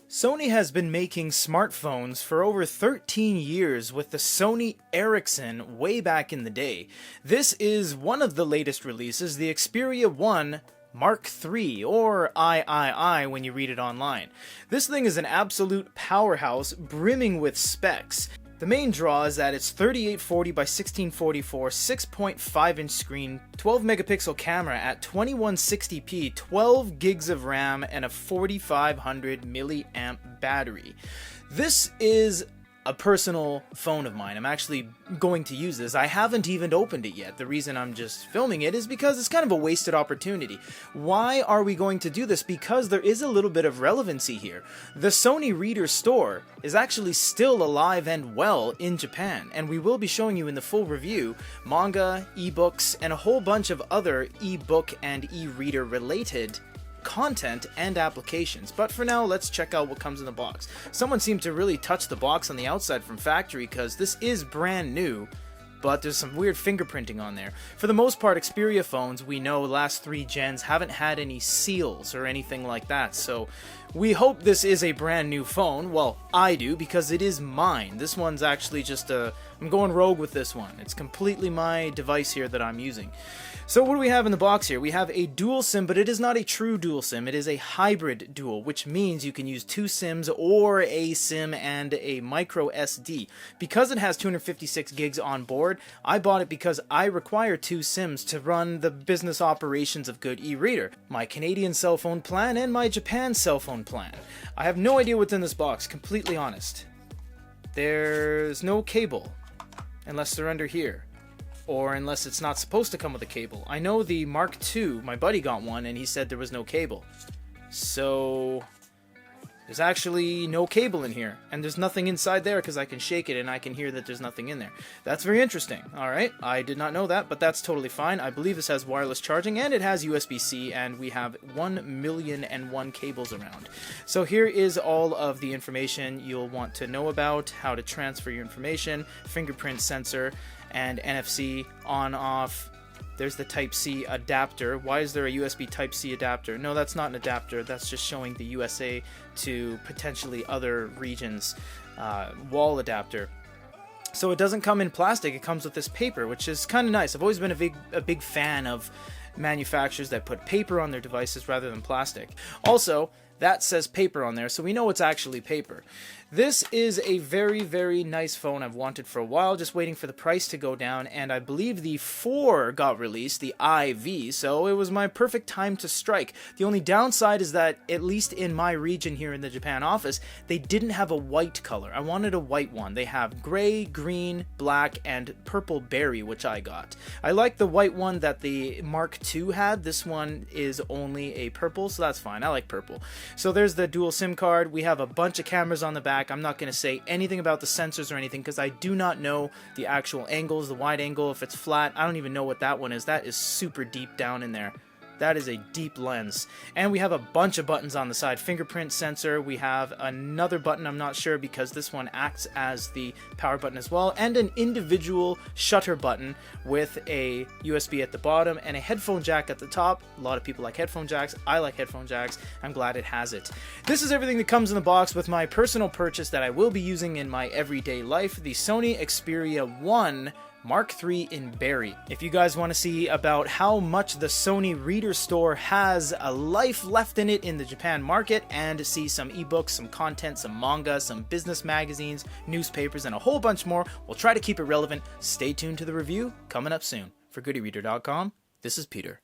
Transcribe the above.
Sony has been making smartphones for over 13 years with the Sony Ericsson way back in the day. This is one of the latest releases, the Xperia 1 Mark III, or III when you read it online. This thing is an absolute powerhouse, brimming with specs. The main draw is that it's 3840 by 1644, 6.5 inch screen, 12 megapixel camera at 2160p, 12 gigs of RAM, and a 4500 milliamp battery. This is a personal phone of mine. I'm actually going to use this. I haven't even opened it yet. The reason I'm just filming it is because it's kind of a wasted opportunity. Why are we going to do this? Because there is a little bit of relevancy here. The Sony Reader Store is actually still alive and well in Japan, and we will be showing you in the full review manga, ebooks, and a whole bunch of other ebook and e-reader related content and applications. But for now, let's check out what comes in the box. Someone seemed to really touch the box on the outside from factory, because this is brand new, but there's some weird fingerprinting on there. For the most part, Xperia phones, we know the last 3 gens haven't had any seals or anything like that, so we hope this is a brand new phone. Well, I do, because it is mine. This one's actually just I'm going rogue with this one. It's completely my device here that I'm using. So what do we have in the box here? We have a dual SIM, but it is not a true dual SIM. It is a hybrid dual, which means you can use 2 SIMs or a SIM and a micro SD. Because it has 256 gigs on board, I bought it because I require 2 SIMs to run the business operations of good e-reader. My Canadian cell phone plan and my Japan cell phone plan. I have no idea what's in this box, completely honest. There's no cable, unless they're under here. Or unless it's not supposed to come with a cable. I know the Mark II, my buddy got one and he said there was no cable. So there's actually no cable in here. And there's nothing inside there because I can shake it and I can hear that there's nothing in there. That's very interesting. Alright, I did not know that, but that's totally fine. I believe this has wireless charging and it has USB-C, and we have 1,000,001 cables around. So here is all of the information you'll want to know about, how to transfer your information, fingerprint sensor, and NFC on off. There's the Type-C adapter. Why is there a USB Type-C adapter? No, that's not an adapter. That's just showing the USA to potentially other regions wall adapter. So it doesn't come in plastic. It comes with this paper, which is kind of nice. I've always been a big fan of manufacturers that put paper on their devices rather than plastic. Also, that says paper on there, so we know it's actually paper. This is a very, very nice phone I've wanted for a while, just waiting for the price to go down, and I believe the 4 got released, the IV, so it was my perfect time to strike. The only downside is that, at least in my region here in the Japan office, they didn't have a white color. I wanted a white one. They have gray, green, black, and purple berry, which I got. I like the white one that the Mark II had. This one is only a purple, so that's fine. I like purple. So there's the dual SIM card. We have a bunch of cameras on the back. I'm not going to say anything about the sensors or anything because I do not know the actual angles, the wide angle, if it's flat. I don't even know what that one is. That is super deep down in there. That is a deep lens. And we have a bunch of buttons on the side. Fingerprint sensor. We have another button, I'm not sure, because this one acts as the power button as well. And an individual shutter button with a USB at the bottom and a headphone jack at the top. A lot of people like headphone jacks. I like headphone jacks. I'm glad it has it. This is everything that comes in the box with my personal purchase that I will be using in my everyday life. The Sony Xperia 1 Mark III in berry. If you guys want to see about how much the Sony Reader Store has a life left in it in the Japan market, and see some ebooks, some content, some manga, some business magazines, newspapers, and a whole bunch more, we'll try to keep it relevant. Stay tuned to the review coming up soon. For GoodyReader.com, this is Peter.